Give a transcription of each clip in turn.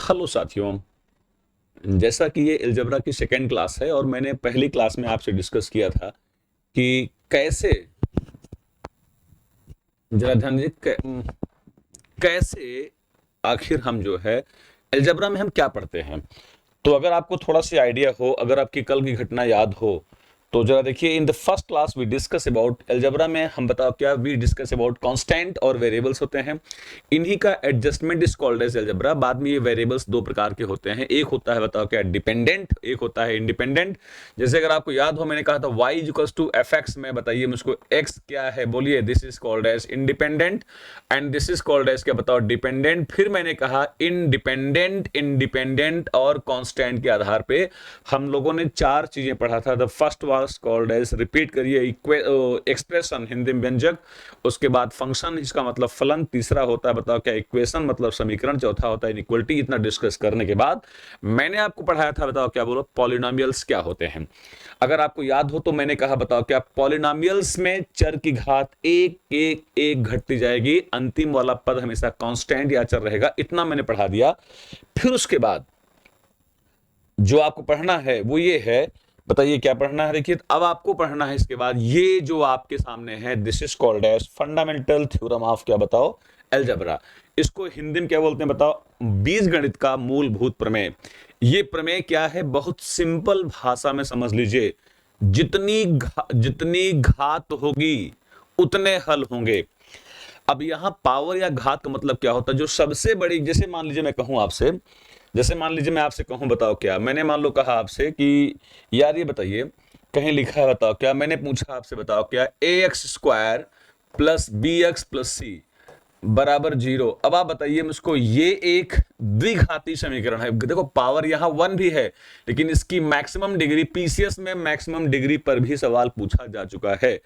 Hello साथियों, जैसा कि ये अलजेब्रा की सेकेंड क्लास है और मैंने पहली क्लास में आपसे डिस्कस किया था कि कैसे, जरा ध्यान दीजिए, कैसे आखिर हम जो है अलजेब्रा में हम क्या पढ़ते हैं। तो अगर आपको थोड़ा सा आइडिया हो, अगर आपकी कल की घटना याद हो, तो जरा देखिए। In the first class we discuss about algebra में हम बताओ क्या, वी डिस्कस अबाउट कांस्टेंट और वेरिएबल्स होते हैं। इन्हीं का adjustment is called as algebra. बाद में ये वेरिएबल्स दो प्रकार के होते हैं, एक होता है बताओ क्या डिपेंडेंट, एक होता है इंडिपेंडेंट। जैसे अगर आपको याद हो, मैंने कहा था y equals to f x में, बताइए मुझको x क्या है, बोलिए। This is called as independent and this is called as क्या, बताओ डिपेंडेंट। फिर मैंने कहा इंडिपेंडेंट, इंडिपेंडेंट और कांस्टेंट के आधार पे हम लोगों ने चार चीजें पढ़ा था। The first was called as, repeat करिए, एक्सप्रेशन हिंदी में व्यंजक, उसके बाद फंक्शन इसका मतलब फलन, तीसरा होता है बताओ क्या इक्वेशन मतलब समीकरण, चौथा होता है इनइक्वलिटी। इतना डिस्कस करने के बाद मैंने आपको पढ़ाया था बताओ क्या, बोलो पॉलिनोमियल्स क्या होते हैं। अगर आपको याद हो तो मैंने कहा बताओ क्या, पॉलिनोमियल्स में चर की घात एक एक एक घटती जाएगी, अंतिम वाला पद हमेशा कांस्टेंट या चर रहेगा। इतना मैंने पढ़ा दिया। फिर उसके बाद जो आपको पढ़ना है वो ये है, बताइए क्या पढ़ना है। देखिए अब आपको पढ़ना है इसके बाद ये जो आपके सामने है, this is called as fundamental theorem of क्या, बताओ अलजेब्रा। इसको हिंदी में क्या बोलते हैं बताओ, बीजगणित का मूलभूत प्रमेय। ये प्रमेय क्या है, बहुत सिंपल भाषा में समझ लीजिए। जितनी घात होगी उतने हल होंगे। अब यहां पावर या घात का मतलब क्या होता है, जो सबसे बड़ी, जैसे मान लीजिए मैं कहूं आपसे, जैसे मान लीजिए मैं आपसे कहूं बताओ क्या, मैंने मान लो कहा आपसे कि यार ये बताइए, कहीं लिखा है बताओ क्या, मैंने पूछा आपसे बताओ क्या, a x square plus b x plus c बराबर 0। अब आप बताइए मुझको, ये एक द्विघाती समीकरण है। देखो पावर यहां 1 भी है, लेकिन इसकी मैक्सिमम डिग्री, पीसीएस में मैक्सिमम डिग्री पर भी सवाल पूछा जा चुका है।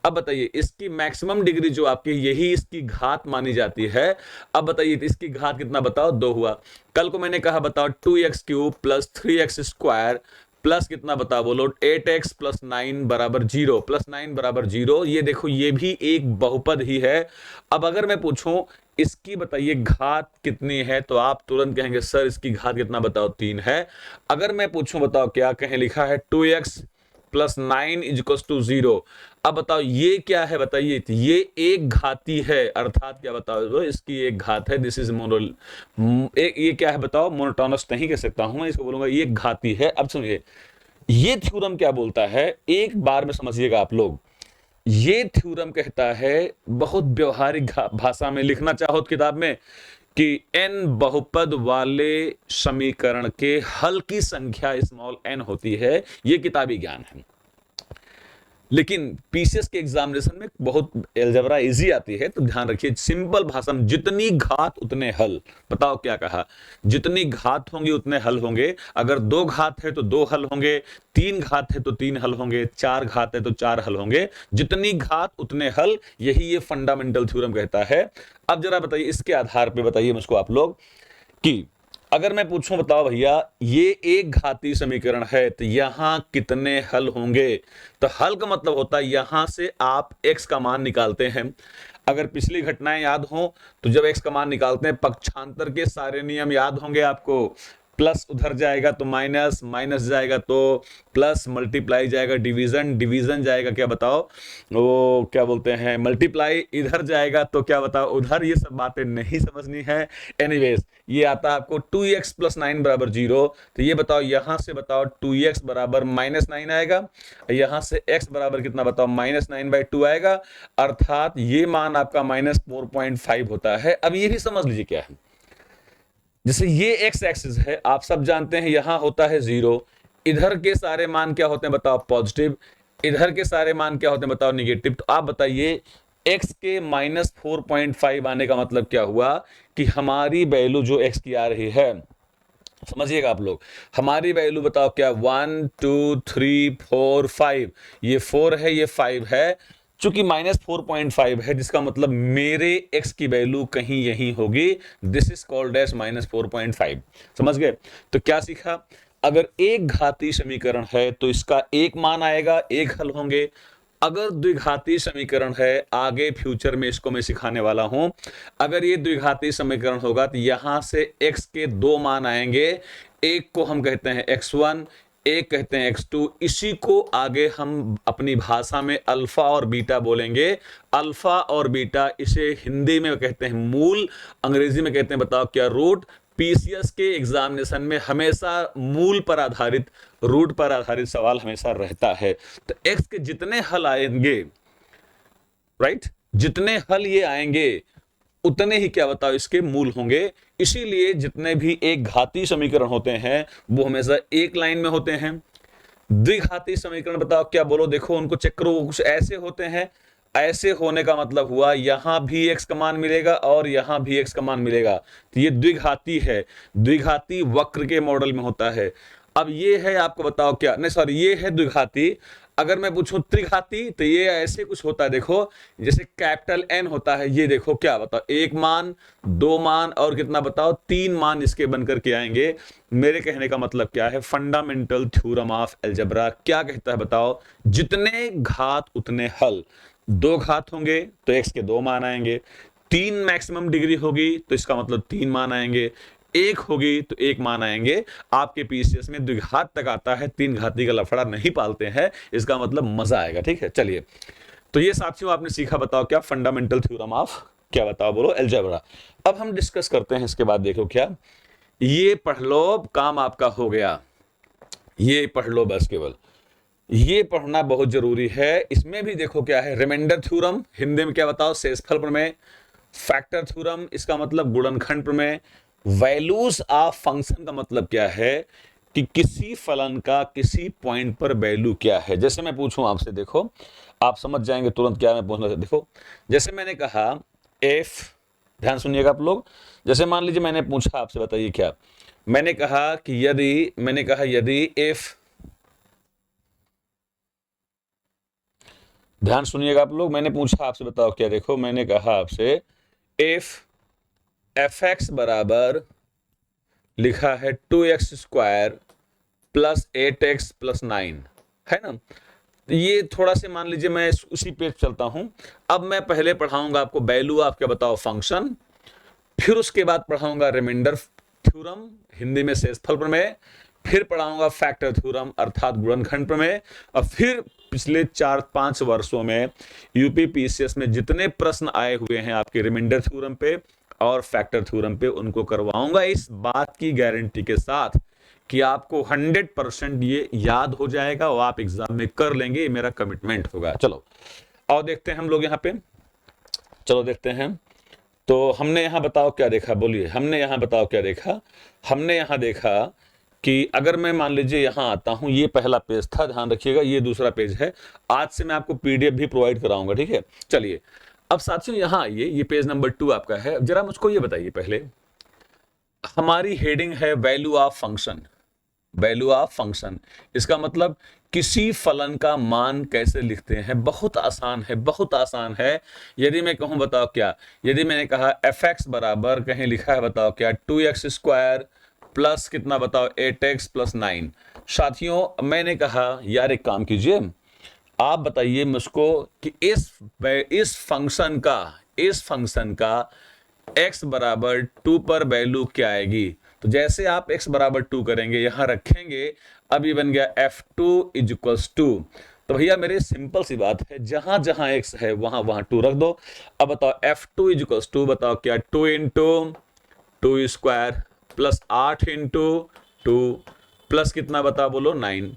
अब बताइए इसकी मैक्सिमम डिग्री जो आपकी, यही इसकी घात मानी जाती है। अब बताइए इसकी घात कितना, बताओ 2 हुआ। कल को मैंने कहा बताओ 2x³ प्लस 3x² प्लस कितना बताओ, बोलो 8x प्लस 9 बराबर 0, प्लस 9 बराबर 0। ये देखो ये भी एक बहुपद ही है। अब अगर मैं पूछूं इसकी बताइए घात कितनी है, तो आप तुरंत कहेंगे सर इसकी घात कितना, बताओ 3 है। अगर मैं पूछूं बताओ क्या, कहीं लिखा है 2x प्लस 9 इज टू 0। अब बताओ ये क्या है, बताइए ये एक घाती है, अर्थात क्या बताओ, तो इसकी एक घात है। दिस इज मोनोल, ये क्या है बताओ, मोनोटोनस नहीं कह सकता हूं मैं इसको, बोलूंगा ये घाती है। अब सुनिए ये थ्योरम क्या बोलता है, एक बार में समझिएगा आप लोग। ये थ्योरम कहता है, बहुत व्यवहारिक भाषा में लिखना चाहो तो किताब में, कि n बहुपद वाले समीकरण के हल की संख्या स्मॉल n होती है। ये किताबी ज्ञान है, लेकिन पीसीएस के एग्जामिनेशन में बहुत अलजेब्रा इजी आती है। तो ध्यान रखिए, सिंपल भाषा में, जितनी घात उतने हल। बताओ क्या कहा, जितनी घात होंगी उतने हल होंगे। अगर 2 घात है तो 2 हल होंगे, 3 घात है तो 3 हल होंगे, 4 घात है तो 4 हल होंगे। जितनी घात उतने हल, यही ये फंडामेंटल थ्योरम कहता है। अब जरा बताइए इसके आधार पर बताइए मुझको आप लोग कि अगर मैं पूछूं बताओ भैया ये एक घातीय समीकरण है तो यहां कितने हल होंगे। तो हल का मतलब होता है यहां से आप x का मान निकालते हैं। अगर पिछली घटनाएं याद हो तो जब x का मान निकालते हैं, पक्षांतर के सारे नियम याद होंगे आपको। प्लस उधर जाएगा तो माइनस, माइनस जाएगा तो प्लस, मल्टीप्लाई जाएगा डिवीजन, डिवीजन जाएगा क्या बताओ, वो क्या बोलते हैं मल्टीप्लाई, इधर जाएगा तो क्या बताओ उधर। ये सब बातें नहीं समझनी है। एनीवेज ये आता है आपको 2x प्लस 9 बराबर 0। तो ये बताओ यहां से बताओ 2x बराबर -9 आएगा, यहां से x बराबर कितना बताओ, -9/2 आएगा। अर्थात ये मान आपका -4.5 होता है। अब ये भी समझ लीजिए क्या है, जैसे ये x एक्सिस है, आप सब जानते हैं यहां होता है 0। इधर के सारे मान क्या होते हैं बताओ, पॉजिटिव। इधर के सारे मान क्या होते हैं बताओ, निगेटिव। तो आप बताइए x के -4.5 आने का मतलब क्या हुआ, कि हमारी वैल्यू जो x की आ रही है, समझिएगा आप लोग, हमारी वैल्यू बताओ क्या, 1 2 3 4 5। ये 4 है, ये 5 है। चूंकि -4.5 है, जिसका मतलब मेरे x की वैल्यू कहीं यहीं होगी। This is called as -4.5। समझ गए। तो क्या सीखा, अगर एक घातीय समीकरण है तो इसका एक मान आएगा, एक हल होंगे। अगर द्विघाती समीकरण है, आगे फ्यूचर में इसको मैं सिखाने वाला हूं, अगर ये द्विघाती समीकरण होगा तो यहां से x के दो मान आएंगे, एक को हम कहते हैं x1, एक कहते हैं x2, इसी को आगे हम अपनी भाषा में अल्फा और बीटा बोलेंगे। अल्फा और बीटा, इसे हिंदी में कहते हैं मूल, अंग्रेजी में कहते हैं बताओ क्या, रूट। पीसीएस के एग्जामिनेशन में हमेशा मूल पर आधारित, रूट पर आधारित सवाल हमेशा रहता है। तो x के जितने हल आएंगे, राइट, जितने हल ये आएंगे उतने ही क्या बताओ इसके मूल होंगे। इसीलिए जितने भी एक घाती समीकरण होते हैं वो हमेशा एक लाइन में होते हैं। द्विघाती समीकरण बताओ क्या, बोलो, देखो उनको चेक करो, कुछ ऐसे होते हैं। ऐसे होने का मतलब हुआ यहां भी x का मान मिलेगा और यहां भी x का मान मिलेगा, तो ये द्विघाती है। द्विघाती वक्र के मॉडल में होता है। अब ये है आपको बताओ क्या, नहीं सॉरी, ये है द्विघाती। अगर मैं पूछूं त्रिघाती तो ये ऐसे कुछ होता है, देखो जैसे कैपिटल N होता है, ये देखो क्या बताओ, एक मान, दो मान और कितना बताओ, तीन मान इसके बनकर के आएंगे। मेरे कहने का मतलब क्या है, फंडामेंटल थ्योरम ऑफ अलजेब्रा क्या कहता है बताओ, जितने घात उतने हल। दो घात होंगे तो x के दो मान आएंगे, तीन मैक्सिमम डिग्री होगी तो इसका मतलब तीन मान आएंगे, एक होगी तो एक मान आएंगे। आपके पीसीएस में द्विघात तक आता है, तीन घाती का लफड़ा नहीं पालते हैं, इसका मतलब मजा आएगा। ठीक है, चलिए, तो ये साथियों आपने सीखा बताओ क्या, फंडामेंटल थ्योरम ऑफ क्या बताओ बोलो, अलजेब्रा। अब हम डिस्कस करते हैं इसके बाद, देखो क्या, ये पढ़ लो, काम आपका हो गया, ये पढ़ लो बस, केवल ये पढ़ना बहुत जरूरी है। इसमें भी देखो क्या है, रिमाइंडर थ्योरम, हिंदी में क्या बताओ, शेषफल प्रमेय। फैक्टर थ्योरम, इसका मतलब गुणनखंड प्रमेय। वैल्यूज ऑफ फंक्शन का मतलब क्या है कि किसी फलन का किसी पॉइंट पर वैल्यू क्या है। जैसे मैं पूछूं आपसे, देखो आप समझ जाएंगे तुरंत क्या मैं पूछना चाहता। देखो जैसे मैंने कहा एफ, ध्यान सुनिएगा आप लोग, जैसे मान लीजिए मैंने पूछा आपसे, बताइए क्या, मैंने कहा कि यदि एफ, ध्यान सुनिएगा आप लोग, मैंने पूछा आपसे बताओ क्या, देखो मैंने कहा आपसे एफ एक्स बराबर लिखा है 2x² प्लस 8x प्लस 9, है ना। ये थोड़ा से मान लीजिए मैं उसी पेज चलता हूं। अब मैं पहले पढ़ाऊंगा आपको वैल्यू आप क्या बताओ फंक्शन, फिर उसके बाद पढ़ाऊंगा रिमाइंडर थ्योरम, हिंदी में शेषफल प्रमेय, फिर पढ़ाऊंगा फैक्टर थ्योरम अर्थात गुणनखंड प्रमेय, और फिर पिछले 4-5 वर्षों में यूपी पीसीएस में जितने प्रश्न आए हुए हैं आपके रिमाइंडर थ्योरम पे और फैक्टर थ्योरम पे, उनको करवाऊंगा इस बात की गारंटी के साथ कि आपको 100% ये याद हो जाएगा और आप एग्जाम में कर लेंगे, ये मेरा कमिटमेंट होगा। चलो और देखते हैं हम लोग यहाँ पे, चलो देखते हैं। तो हमने यहाँ बताओ क्या देखा, बोलिए, हमने यहाँ बताओ क्या देखा, हमने यहाँ देखा कि अगर मैं मान लीजिए यहाँ आता हूँ, ये पहला पेज था, ध्यान रखिएगा, ये दूसरा पेज है। आज से मैं आपको पीडीएफ भी प्रोवाइड कराऊंगा, ठीक है। चलिए अब साथियों यहाँ आइए, ये पेज नंबर 2 आपका है। जरा मुझको ये बताइए, पहले हमारी हेडिंग है value of function. Value of function, इसका मतलब किसी फलन का मान कैसे लिखते हैं। बहुत आसान है, बहुत आसान है। यदि मैं कहूं बताओ क्या, यदि मैंने कहा एफ एक्स बराबर, कहीं लिखा है बताओ क्या, 2x² प्लस कितना बताओ 8x प्लस 9। साथियों मैंने कहा यार एक काम कीजिए, आप बताइए मुझको कि इस फंक्शन का x बराबर 2 पर वैल्यू क्या आएगी। तो जैसे आप x बराबर 2 करेंगे, यहां रखेंगे, अब ये बन गया f2 = 2। तो भैया मेरे सिंपल सी बात है, जहां जहां x है वहां वहां 2 रख दो। अब बताओ f2 = 2 बताओ क्या, 2 × 2² प्लस 8 × 2 प्लस कितना बताओ बोलो 9।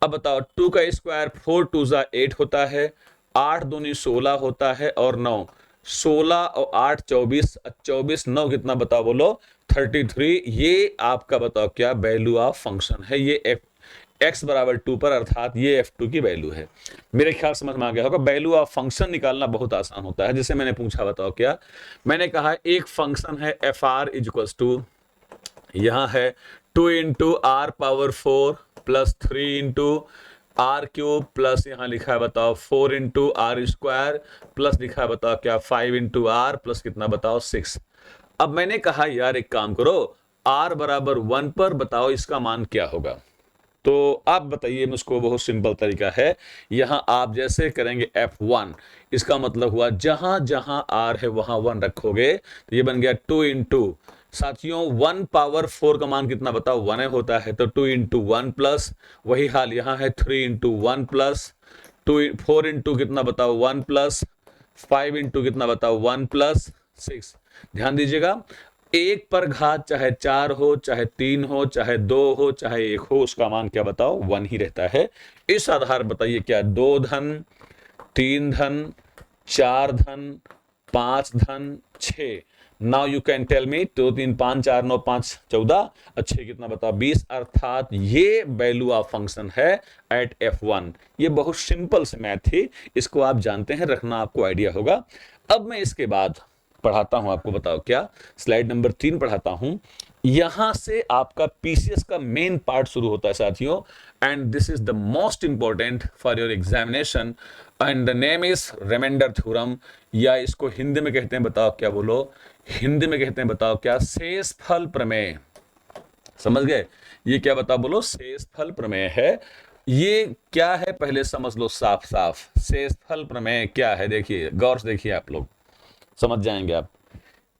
अब बताओ 2 का स्क्वायर 4 2 = 8 होता है, 8 दूनी 16 होता है और 9, 16 और 8 24, 24 9 कितना बताओ बोलो 33। ये आपका बताओ क्या वैल्यू ऑफ फंक्शन है। ये x बराबर 2 पर अर्थात ये f2 की वैल्यू है। मेरे ख्याल समझ में आ गया होगा। वैल्यू ऑफ फंक्शन निकालना बहुत आसान होता है। जैसे मैंने पूछा बताओ क्या, मैंने कहा एक फंक्शन है fr = यहां है 2 × r⁴ प्लस 3 × r³ प्लस यहां लिखा है बताओ 4 × r² प्लस लिखा है बताओ क्या 5 × r प्लस कितना बताओ 6। अब मैंने कहा यार एक काम करो, r बराबर 1 पर बताओ इसका मान क्या होगा। तो आप बताइए मुझको, बहुत सिंपल तरीका है। यहां आप जैसे करेंगे F1, इसका मतलब हुआ जहां जहां R है वहां 1 रखोगे, तो ये बन गया 2 इंटू, साथियों 1 पावर 4 का मान कितना बताओ, 1 होता है, तो 2 इंटू 1 प्लस, वही हाल यहां है 3 इंटू 1 प्लस 2, 4 इंटू कितना बताओ 1 प्लस 5 इंटू कितना बताओ 1 प्लस 6। ध्यान दीजिएगा, एक पर घात चाहे 4 हो, चाहे 3 हो, चाहे 2 हो, चाहे 1 हो, उसका मान क्या बताओ 1 ही रहता है। इस आधार बताइए क्या 2 धन 3 धन 4 धन 5 धन 6। Now you can tell me, 2 3 5 4 9 5 14 अच्छे कितना बताओ 20, अर्थात ये वैल्यू ऑफ फंक्शन है एट F1। ये बहुत सिंपल से मैथ थी, इसको आप जानते हैं, रखना आपको आइडिया होगा। अब मैं इसके बाद पढ़ाता हूं आपको, बताओ क्या, स्लाइड नंबर 3 पढ़ाता हूं। यहां से आपका पीसीएस का मेन पार्ट शुरू होता है साथियों, and this is the most important for your examination, and the name is reminder theorem, या इसको हिंदी में कहते हैं, बताओ क्या, बोलो हिंदी में कहते हैं, बताओ क्या, शेषफल प्रमेय। समझ गए, ये क्या बताओ, बोलो शेषफल प्रमेय है। ये क्या है पहले समझ लो साफ साफ, शेषफल प्रमेय क्या है, देखिए गौर से देखिए, आप लोग समझ जाएंगे आप।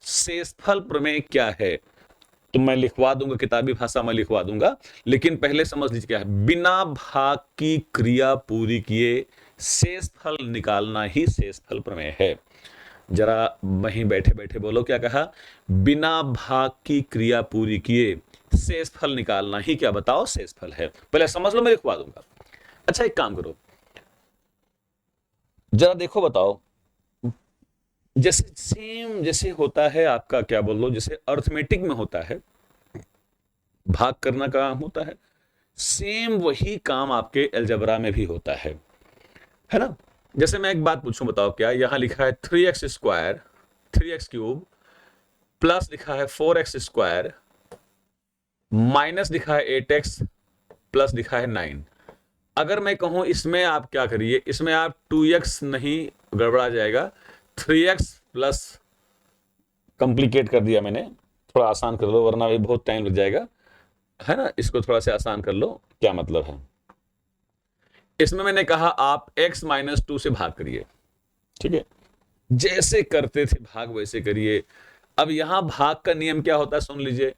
शेषफल प्रमेय क्या है तो मैं लिखवा दूंगा, किताबी भाषा में लिखवा दूंगा, लेकिन पहले समझ लीजिए क्या है। बिना भाग की क्रिया पूरी किए शेषफल निकालना ही शेषफल प्रमेय है। जरा वहीं बैठे बैठे बोलो, क्या कहा, बिना भाग की क्रिया पूरी किए शेषफल निकालना ही क्या बताओ शेषफल है। पहले समझ लो, मैं लिखवा दूंगा। अच्छा एक काम करो, जरा देखो बताओ, जैसे सेम जैसे होता है आपका, क्या बोल लो, जैसे अर्थमेटिक में होता है, भाग करना काम होता है, सेम वही काम आपके अलजेब्रा में भी होता है ना। जैसे मैं एक बात पूछूं, बताओ क्या, यहां लिखा है 3x square 3x cube plus लिखा है 4x स्क्वायर माइनस लिखा है 8x प्लस लिखा है 9। अगर मैं कहूं इसमें आप क्या करिए, इसमें आप 2x नहीं, गड़बड़ा जाएगा, 3x प्लस, कॉम्प्लिकेट कर दिया मैंने, थोड़ा आसान कर लो वरना भी बहुत टाइम लग जाएगा, है ना। इसको थोड़ा सा आसान कर लो, क्या मतलब है, इसमें मैंने कहा आप x माइनस 2 से भाग करिए, ठीक है, जैसे करते थे भाग वैसे करिए। अब यहां भाग का नियम क्या होता है सुन लीजिए,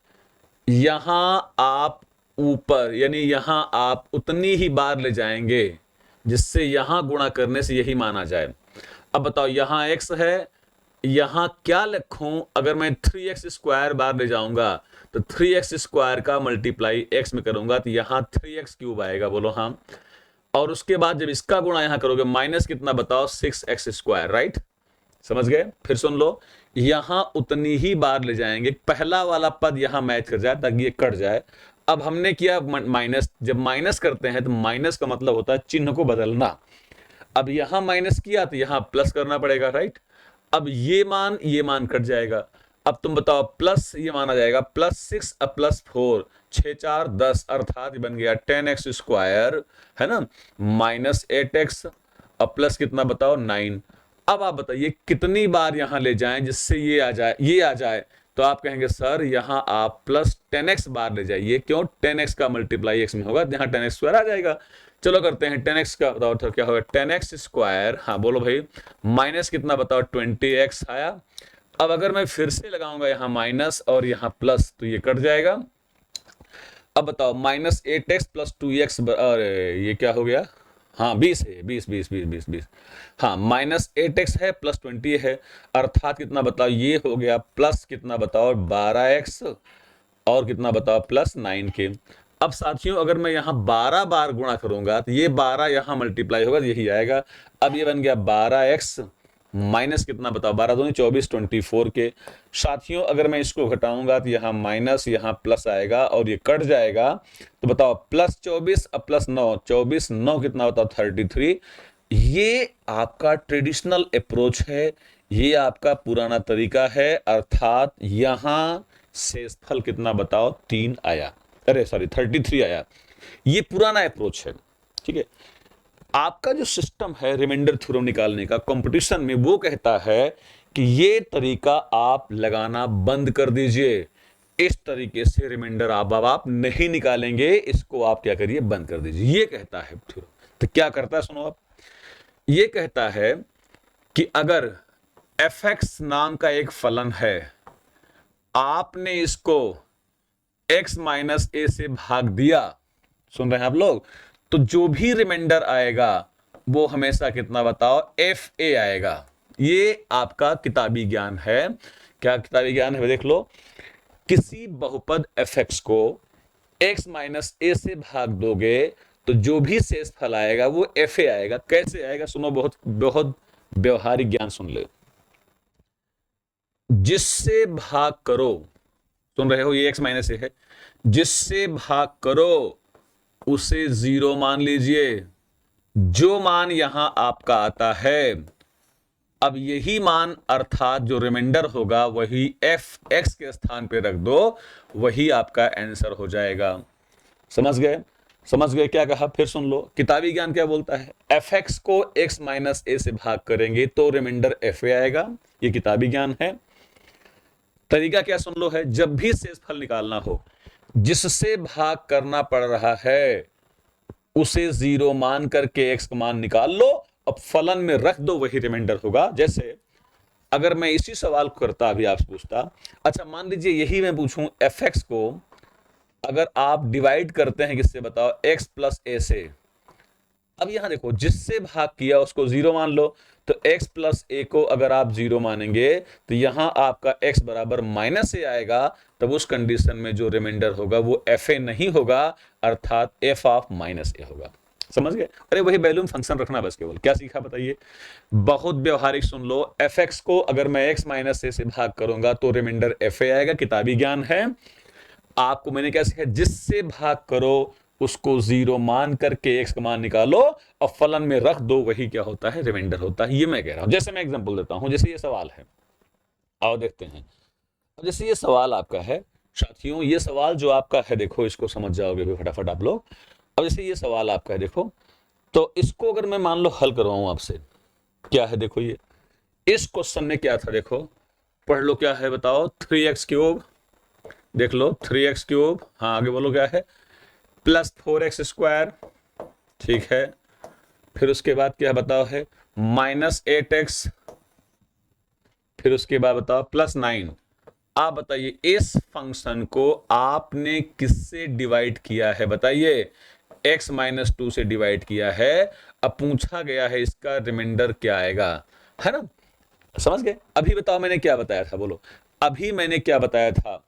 यहां आप ऊपर यानी यहां आप उतनी ही बार ले जाएंगे जिससे यहां गुणा करने से यही माना जाए। अब बताओ यहां x है, यहां क्या लिखूं, अगर मैं 3x स्क्वायर बार ले जाऊंगा तो 3x स्क्वायर का मल्टीप्लाई x में करूंगा तो यहां 3x क्यूब आएगा, बोलो हाँ। और उसके बाद जब इसका गुणा यहां करोगे माइनस कितना बताओ 6x स्क्वायर, राइट, समझ गए। फिर सुन लो, यहां उतनी ही बार ले जाएंगे, पहला वाला पद यहां मैच कर जाए ताकि ये कट जाए। अब हमने किया माइनस, जब माइनस करते हैं तो माइनस का मतलब होता है चिन्ह को बदलना। अब यहां माइनस किया तो यहां प्लस करना पड़ेगा, राइट। अब ये मान कट जाएगा। अब तुम बताओ प्लस ये माना जाएगा +6 अब +4, 6 4 10, अर्थात बन गया 10x स्क्वायर, है ना, माइनस 8x अब प्लस कितना बताओ 9। अब आप बताइए कितनी बार यहां ले जाएं जिससे ये आ जाए, तो आप कहेंगे सर यहां आप +10x बार ले जाइए, क्यों, 10x का मल्टीप्लाई x में होगा, यहां 10x स्क्वायर आ जाएगा। चलो करते हैं 10x का, बताओ तो क्या होगा 10x स्क्वायर, हाँ बोलो भाई, माइनस कितना बताओ 20x आया। अब अगर मैं फिर से लगाऊंगा यहां माइनस और यहां प्लस तो ये कट जाएगा। अब बताओ -8x + 2x, अरे ये क्या हो गया, हाँ 20 है, 20 हाँ -8x है +20 है, अर्थात कितना बताओ ये हो गया प्लस कितना बताओ 12x और कितना बताओ +9 के। अब साथियों अगर मैं यहां 12 बार गुणा करूंगा तो ये 12 यहां मल्टीप्लाई होगा तो यही आएगा। अब ये बन गया 12x माइनस कितना बताओ 12 दूनी 24 24 के। साथियों अगर मैं इसको घटाऊंगा तो यहां माइनस यहां प्लस आएगा और ये कट जाएगा, तो बताओ +24 अब +9, 24 9 कितना बताओ 33। ये आपका ट्रेडिशनल अप्रोच है, ये आपका पुराना तरीका है, अर्थात यहां शेषफल कितना बताओ 3 आया, अरे सॉरी 33 आया। ये पुराना अप्रोच है, ठीक है। आपका जो सिस्टम है रिमाइंडर थ्योरम निकालने का कंपटीशन में, वो कहता है कि ये तरीका आप लगाना बंद कर दीजिए, इस तरीके से रिमाइंडर आप नहीं निकालेंगे, इसको आप क्या करिए, बंद कर दीजिए। ये कहता है, तो क्या करता है सुनो आप, ये कहता है कि अगर fx नाम का एक फलन है, आपने इसको x माइनस ए से भाग दिया, सुन रहे हैं आप लोग, तो जो भी रिमाइंडर आएगा वो हमेशा कितना बताओ, fa आएगा। ये आपका किताबी ज्ञान है। क्या किताबी ज्ञान है, देख लो। किसी बहुपद fx को x माइनस ए से भाग दोगे तो जो भी शेष फल आएगा वो fa आएगा। कैसे आएगा सुनो, बहुत बहुत व्यवहारिक ज्ञान सुन ले। जिससे भाग करो, सुन रहे हो, ये x माइनस ए है, जिससे भाग करो उसे 0 मान लीजिए। जो मान यहां आपका आता है, अब यही मान अर्थात जो रिमाइंडर होगा वही fx के स्थान पे रख दो, वही आपका आंसर हो जाएगा। समझ गए? समझ गए क्या कहा? फिर सुन लो, किताबी ज्ञान क्या बोलता है, fx को x माइनस ए से भाग करेंगे तो रिमाइंडर fa आएगा। ये किताबी ज्ञान है। तरीका क्या सुन लो है, जब भी शेष फल निकालना हो, जिससे भाग करना पड़ रहा है उसे 0 मान करके x का मान निकाल लो, अब फलन में रख दो, वही रिमाइंडर होगा। जैसे अगर मैं इसी सवाल को करता, अभी आपसे पूछता, अच्छा मान लीजिए यही मैं पूछूं, fx को अगर आप डिवाइड करते हैं किससे बताओ, x प्लस ए से। अब यहां देखो, जिससे भाग किया उसको 0 मान लो, तो x प्लस ए को अगर आप 0 मानेंगे तो यहां आपका x बराबर माइनस ए आएगा। तब उस कंडीशन में जो रिमाइंडर होगा वो fa नहीं होगा, अर्थात f ऑफ माइनस ए होगा। समझ गए? अरे वही वैल्यूम फंक्शन रखना बस, केवल। क्या सीखा बताइए? बहुत व्यवहारिक सुन लो। fx को अगर मैं x माइनस ए से भाग करूंगा तो रिमाइंडर fa आएगा, किताबी ज्ञान है। आपको मैंने क्या सीखा, जिससे भाग करो उसको 0 मान करके x का मान निकालो और फलन में रख दो, वही क्या होता है, रिमाइंडर होता है। ये मैं कह रहा हूं। जैसे मैं एग्जांपल देता हूं, जैसे ये सवाल है, आओ देखते हैं। अब जैसे ये सवाल आपका है साथियों, ये सवाल जो आपका है, देखो इसको समझ जाओगे फटाफट आप लोग। अब जैसे ये सवाल आपका है, देखो, तो इसको अगर मैं मान लो हल करवाऊं आपसे, क्या है, देखो ये इस क्वेश्चन में क्या था, देखो पढ़ लो, क्या है बताओ, 3x क्यूब, देख लो 3x क्यूब, हाँ आगे बोलो क्या है, प्लस 4x स्क्वायर, ठीक है। फिर उसके बाद क्या बताओ है, माइनस 8x, फिर उसके बाद बताओ प्लस 9। आप बताइए इस फंक्शन को आपने किससे डिवाइड किया है, बताइए। x माइनस 2 से डिवाइड किया है। अब पूछा गया है इसका रिमाइंडर क्या आएगा, है ना? समझ गए? अभी बताओ मैंने क्या बताया था, बोलो। अभी मैंने क्या बताया था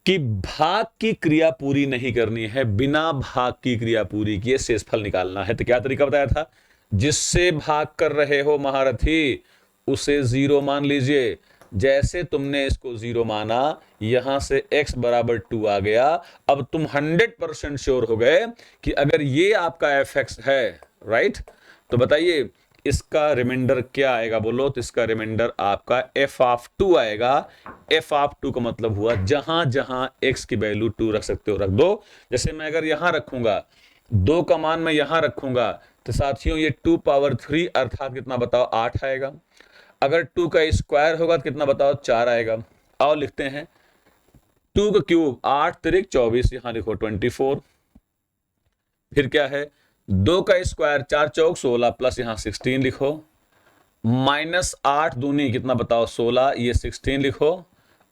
कि भाग की क्रिया पूरी नहीं करनी है, बिना भाग की क्रिया पूरी किए शेषफल निकालना है। तो क्या तरीका बताया था, जिससे भाग कर रहे हो महारथी उसे 0 मान लीजिए। जैसे तुमने इसको 0 माना, यहां से x बराबर 2 आ गया। अब तुम 100% श्योर हो गए कि अगर ये आपका fx है, राइट, तो बताइए इसका रिमाइंडर क्या आएगा, बोलो। तो इसका रिमाइंडर आपका f ऑफ 2 आएगा। f ऑफ 2 का मतलब हुआ जहां जहां x की वैल्यू 2 रख सकते हो रख दो। जैसे मैं अगर यहां रखूंगा 2 का मान, मैं यहां रखूंगा, तो साथियों ये 2 पावर 3 अर्थात कितना बताओ, 8 आएगा। अगर 2 का स्क्वायर होगा तो कितना बताओ, 4 आएगा। आओ लिखते हैं, 2 का क्यूब 8 तिरिक 24, यहां लिखो 24। फिर क्या है, 2 का स्क्वायर 4 चौक 16, प्लस यहां 16 लिखो। माइनस 8 दूनी कितना बताओ, 16, ये 16 लिखो।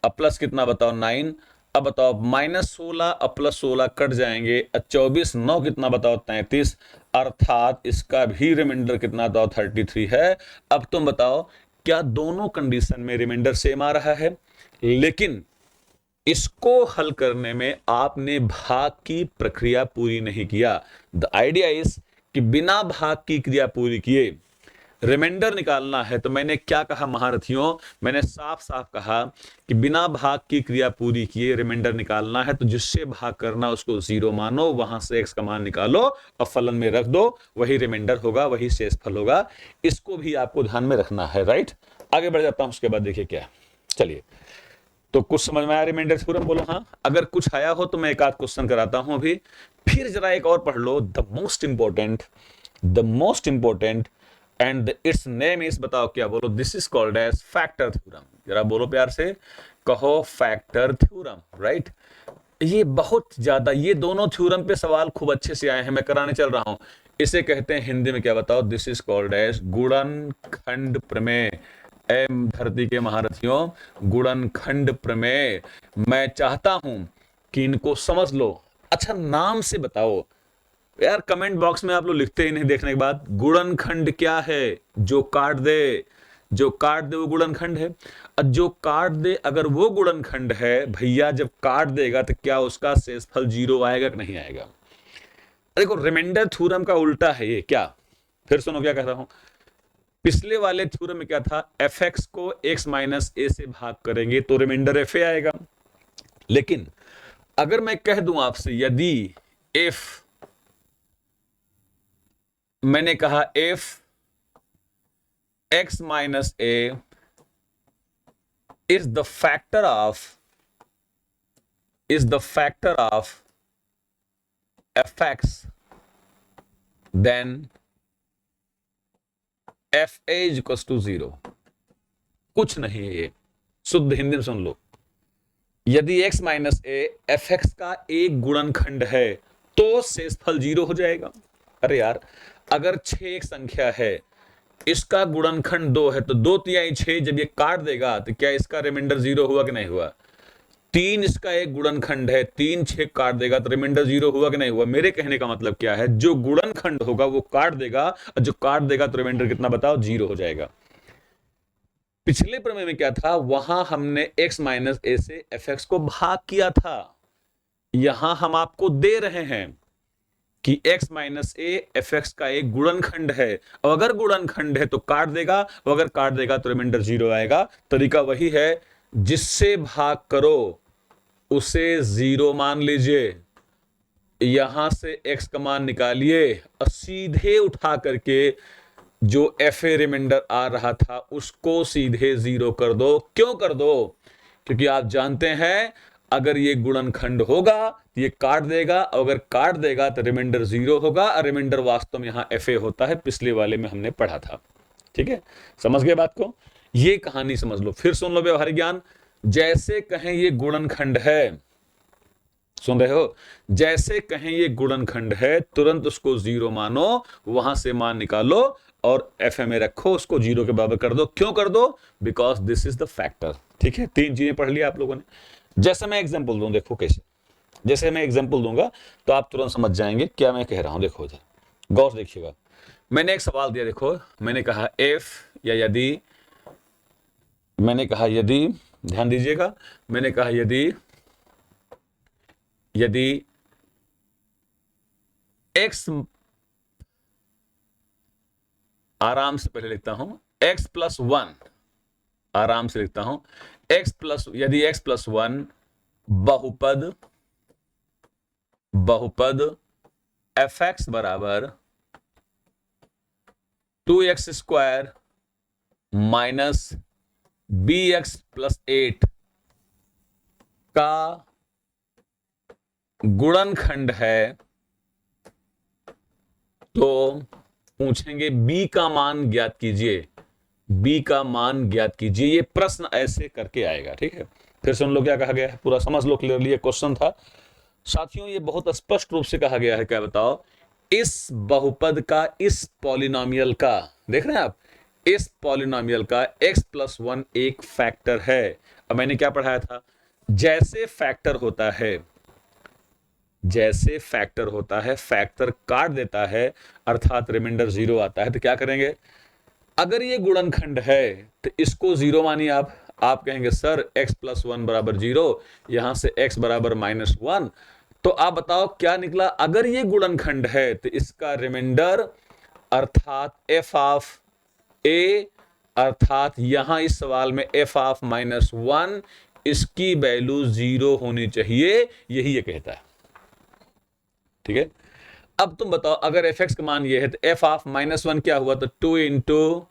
अब प्लस कितना बताओ, 9। अब बताओ माइनस 16 अब प्लस 16 कट जाएंगे, 24 9 कितना बताओ, 33, अर्थात इसका भी रिमाइंडर कितना बताओ, 33 है। अब तुम बताओ क्या दोनों कंडीशन में रिमाइंडर सेम आ रहा है? लेकिन इसको हल करने में आपने भाग की प्रक्रिया पूरी नहीं किया। द आइडिया इज कि बिना भाग की क्रिया पूरी किए रिमाइंडर निकालना है। तो मैंने क्या कहा महारथियों, मैंने साफ साफ कहा कि बिना भाग की क्रिया पूरी किए रिमाइंडर निकालना है, तो जिससे भाग करना उसको 0 मानो, वहां से x का मान निकालो और फलन में रख दो, वही रिमाइंडर होगा, वही शेषफल होगा। इसको भी आपको ध्यान में रखना है, राइट। आगे बढ़ जाता हूं, उसके बाद देखिए क्या, चलिए। तो कुछ समझ में आया रिमाइंडर थ्योरम, बोलो हाँ। अगर कुछ आया हो तो मैं एक आध क्वेश्चन कराता हूं अभी। फिर जरा एक और पढ़ लो, the most important and its name is, बताओ क्या, बोलो, this is called as factor theorem. जरा बोलो प्यार से, कहो फैक्टर थ्योरम, राइट। ये बहुत ज्यादा, ये दोनों थ्योरम पे सवाल खूब अच्छे से आए हैं, मैं कराने चल रहा हूं। इसे कहते हैं हिंदी में क्या, बताओ, दिस इज कॉल्ड एज गुणनखंड प्रमेय। एम धरती के महारथियों, गुणनखंड प्रमेय। मैं चाहता हूं कि इनको समझ लो। अच्छा, नाम से बताओ यार, कमेंट बॉक्स में आप लोग लिखते ही नहीं देखने के बाद। गुणनखंड क्या है? जो काट दे, जो काट दे वो गुणनखंड है। और जो काट दे अगर वो गुणनखंड है भैया, जब काट देगा तो क्या उसका शेषफल 0 आएगा कि नहीं आएगा? देखो, रिमाइंडर थ्योरम का उल्टा है ये। क्या? फिर सुनो क्या कह रहा हूं। पिछले वाले थ्योरम में क्या था, एफ एक्स को एक्स माइनस ए से भाग करेंगे तो रिमाइंडर एफ ए आएगा। लेकिन अगर मैं कह दूं आपसे, यदि एफ, मैंने कहा F x minus A is the factor of fx, then fa is equals to 0। कुछ नहीं है ये, शुद्ध हिंदी में सुन लो। यदि x माइनस ए fx का एक गुणनखंड है तो शेषफल 0 हो जाएगा। अरे यार, अगर 6 एक संख्या है, इसका गुणनखंड 2 है, तो 2 तिहाई 6, जब ये काट देगा तो क्या इसका रिमाइंडर 0 हुआ कि नहीं हुआ? 3 इसका एक गुणनखंड है, 3 6 काट देगा तो रिमाइंडर 0 हुआ कि नहीं हुआ? मेरे कहने का मतलब क्या है, जो गुणनखंड होगा वो काट देगा, और जो काट देगा तो रिमाइंडर कितना, बताओ, 0 हो जाएगा। पिछले प्रमेय में क्या था, वहां हमने x माइनस ए से fx को भाग किया था। यहां हम आपको दे रहे हैं कि x minus A F x का एक गुणनखंड है, और अगर गुणनखंड है तो काट देगा, और अगर काट देगा तो रिमाइंडर 0 आएगा। तरीका वही है, जिससे भाग करो उसे 0 मान लीजिए, यहां से x का मान निकालिए और सीधे उठा करके जो एफ ए रिमाइंडर आ रहा था उसको सीधे 0 कर दो। क्यों कर दो? क्योंकि आप जानते हैं अगर ये गुणनखंड होगा तो ये काट देगा, और अगर काट देगा तो रिमाइंडर 0 होगा, और रिमाइंडर वास्तव में यहां एफ ए होता है, पिछले वाले में हमने पढ़ा था। ठीक है, समझ गए बात को? ये कहानी समझ लो। फिर सुन लो व्यवहारिक ज्ञान। जैसे कहें ये गुणनखंड है, सुन रहे हो, जैसे कहें ये गुणनखंड है, तुरंत उसको 0 मानो, वहां से मान निकालो और एफ ए में रखो, उसको 0 के बराबर कर दो। क्यों कर दो? Because this is the factor. ठीक है, 3 चीजें पढ़ लिया आप लोगों ने। जैसे मैं एग्जांपल दूं, देखो कैसे, जैसे मैं एग्जांपल दूंगा तो आप तुरंत समझ जाएंगे क्या मैं कह रहा हूं। देखो इधर गौर से देखिएगा। मैंने एक सवाल दिया, देखो मैंने कहा एफ, या यदि, मैंने कहा यदि, ध्यान दीजिएगा, मैंने कहा यदि एक्स, आराम से पहले लिखता हूं, x प्लस 1, आराम से लिखता हूं, यदि x प्लस 1 बहुपद एफ एक्स बराबर 2x square minus b x plus 8 का गुणनखंड है, तो पूछेंगे b का मान ज्ञात कीजिए, b का मान ज्ञात कीजिए। ये प्रश्न ऐसे करके आएगा। ठीक है, फिर सुन लो क्या कहा गया है, पूरा समझ लो क्लियरली। ये क्वेश्चन था साथियों, ये बहुत स्पष्ट रूप से कहा गया है। क्या बताओ, इस बहुपद का, इस पॉलिनोमियल का, देख रहे हैं आप, इस पॉलिनोमियल का x प्लस 1 एक फैक्टर है। अब मैंने क्या पढ़ाया था, जैसे फैक्टर होता है, जैसे फैक्टर होता है, फैक्टर काट देता है, अर्थात रिमाइंडर 0 आता है, तो क्या करेंगे, अगर ये गुणनखंड है तो इसको 0 मानिए। आप कहेंगे सर x प्लस 1 बराबर 0, यहां से x बराबर माइनस 1, तो आप बताओ क्या निकला। अगर ये गुणनखंड है तो इसका रिमाइंडर अर्थात f ऑफ a, अर्थात यहां इस सवाल में f ऑफ माइनस 1, इसकी वैल्यू 0 होनी चाहिए, यही ये कहता है। ठीक है, अब तुम बताओ अगर एफ एक्स का मान ये है तो एफ ऑफ माइनस 1 क्या हुआ, तो 2 इंटू,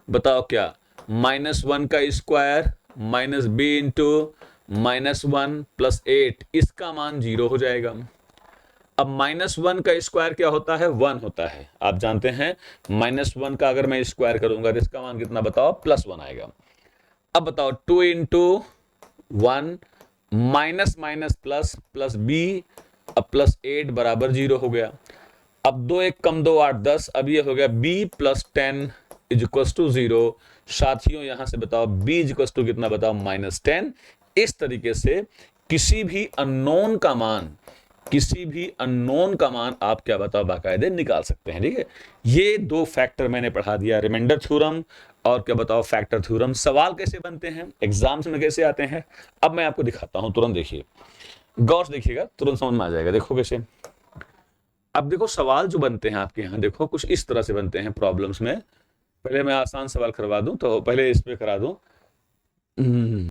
बताओ क्या, माइनस 1 का square minus b into minus 1 plus 8, इसका मान 0 हो जाएगा। अब -1 का स्क्वायर क्या होता है? 1 होता है। आप जानते हैं -1 का अगर मैं स्क्वायर करूंगा तो इसका मान कितना बताओ? +1 आएगा। अब बताओ 2 into 1 minus minus plus plus b, अब +8 बराबर 0 हो गया। अब 2 1 कम 2 8 10, अब ये हो गया b + 10 इज इक्वल टू 0। साथियों यहां से बताओ b इज इक्वल टू कितना बताओ? -10। इस तरीके से किसी भी अननोन का मान, किसी भी अननोन का मान आप क्या बताओ बाकायदे निकाल सकते हैं। ठीक है, ये दो फैक्टर मैंने पढ़ा दिया, रिमाइंडर थ्योरम और क्या बताओ फैक्टर थ्योरम। सवाल कैसे बनते हैं, एग्जाम्स में कैसे आते हैं, अब मैं आपको दिखाता हूं। तुरंत देखिए, गौर से देखिएगा, तुरंत समझ में आ जाएगा। देखो कैसे। अब देखो सवाल जो बनते हैं आपके यहाँ, देखो कुछ इस तरह से बनते हैं प्रॉब्लम्स में। पहले मैं आसान सवाल करवा दूं, तो पहले इस पे करा दूं।